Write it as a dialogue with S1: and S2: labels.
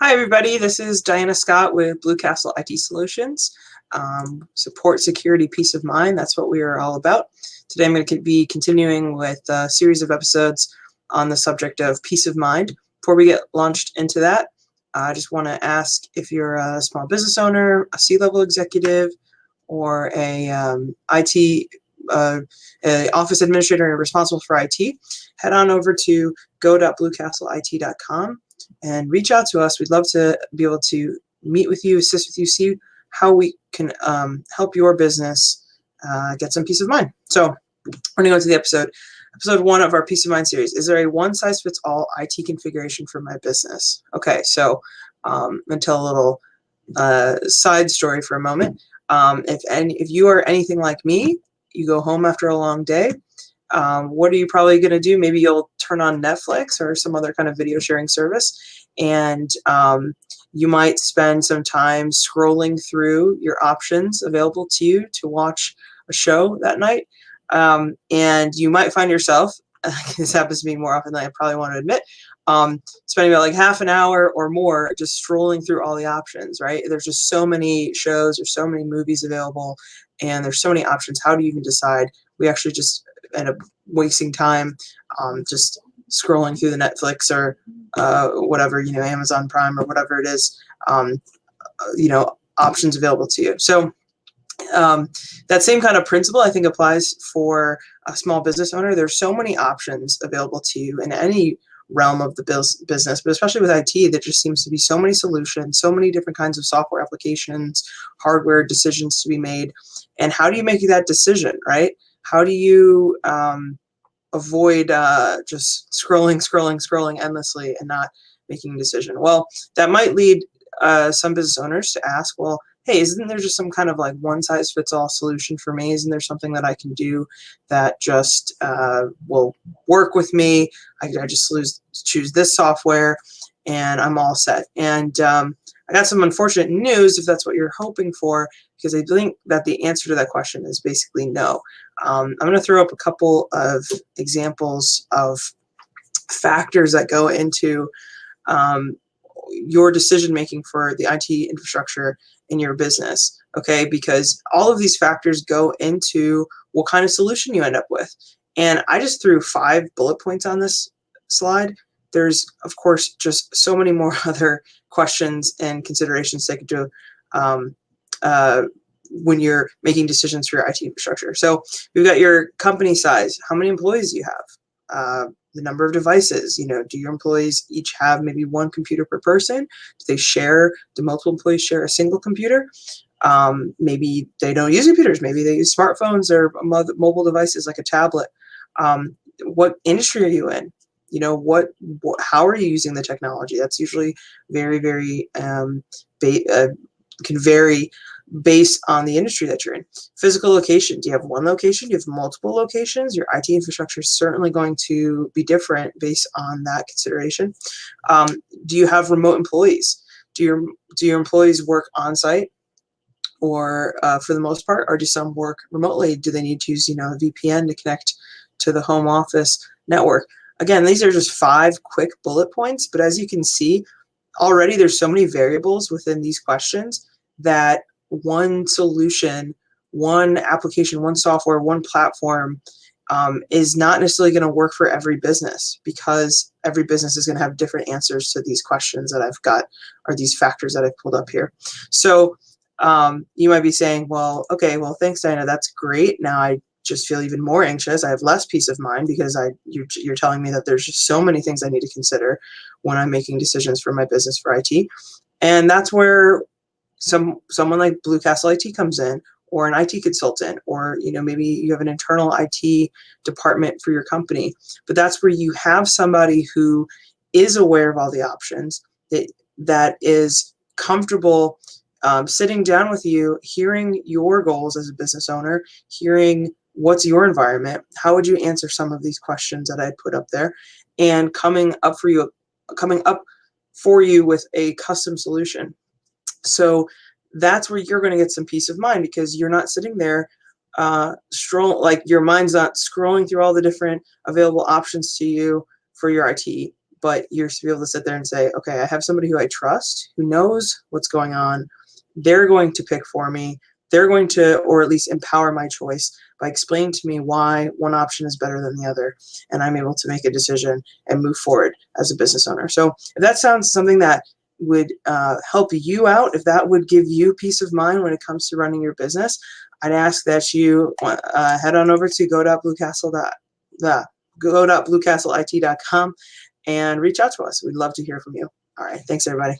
S1: Hi, everybody. This is Diana Scott with Blue Castle IT Solutions. Support, security, peace of mind. That's what we are all about. Today, I'm going to be continuing with a series of episodes on the subject of peace of mind. Before we get launched into that, I just want to ask if you're a small business owner, a C-level executive, or IT a office administrator responsible for IT, head on over to go.bluecastlet.com and reach out to us. We'd love to be able to meet with you, assist with you, see how we can help your business get some peace of mind. So we're going to go into the episode 1 of our Peace of Mind series. Is there a one-size-fits-all IT configuration for my business? Okay, so I'm going to tell a little side story for a moment. If you are anything like me, you go home after a long day, what are you probably going to do? Maybe you'll turn on Netflix or some other kind of video sharing service, and you might spend some time scrolling through your options available to you to watch a show that night. And you might find yourself, this happens to me more often than I probably want to admit, spending about like half an hour or more just scrolling through all the options, right? There's just so many shows, there's so many movies available, and there's so many options. How do you even decide? We actually just end up wasting time just scrolling through the Netflix or whatever, Amazon Prime or whatever it is, options available to you. So that same kind of principle, I think, applies for a small business owner. There's so many options available to you in any realm of the business, but especially with IT, there just seems to be so many solutions, so many different kinds of software applications, hardware decisions to be made. And how do you make that decision, right? How do you avoid just scrolling endlessly and not making a decision? Well, that might lead some business owners to ask, well, hey, isn't there just some kind of like one-size-fits-all solution for me? Isn't there something that I can do that just will work with me? I just choose this software and I'm all set. And I got some unfortunate news if that's what you're hoping for, because I think that the answer to that question is basically no. I'm going to throw up a couple of examples of factors that go into your decision making for the IT infrastructure in your business, okay? Because all of these factors go into what kind of solution you end up with. And I just threw 5 bullet points on this slide. There's, of course, just so many more other questions and considerations taken to when you're making decisions for your IT infrastructure. So we've got your company size. How many employees do you have? The number of devices. Do your employees each have maybe one computer per person? Do multiple employees share a single computer? Maybe they don't use computers. Maybe they use smartphones or mobile devices like a tablet. What industry are you in? How are you using the technology? That's usually very, very can vary based on the industry that you're in. Physical location. Do you have one location? Do you have multiple locations? Your IT infrastructure is certainly going to be different based on that consideration. Do you have remote employees? Do your employees work on site, or for the most part, or do some work remotely? Do they need to use a VPN to connect to the home office network? Again, these are just 5 quick bullet points, but as you can see, already there's so many variables within these questions that one solution, one application, one software, one platform is not necessarily going to work for every business, because every business is going to have different answers to these questions that I've got, or these factors that I've pulled up here. So you might be saying, well, okay, well, thanks, Diana, that's great. Now I just feel even more anxious. I have less peace of mind because you're telling me that there's just so many things I need to consider when I'm making decisions for my business for IT. And that's where someone like Blue Castle IT comes in, or an IT consultant, or maybe you have an internal IT department for your company. But that's where you have somebody who is aware of all the options, that is comfortable sitting down with you, hearing your goals as a business owner, hearing what's your environment, how would you answer some of these questions that I put up there, and coming up for you with a custom solution. So that's where you're going to get some peace of mind, because you're not sitting there your mind's not scrolling through all the different available options to you for your IT but you're to be able to sit there and say, okay, I have somebody who I trust, who knows what's going on. They're going to pick for me. They're going to, or at least empower my choice by explaining to me why one option is better than the other. And I'm able to make a decision and move forward as a business owner. So if that sounds something that would help you out, if that would give you peace of mind when it comes to running your business, I'd ask that you head on over to go.bluecastleIT.com and reach out to us. We'd love to hear from you. All right. Thanks, everybody.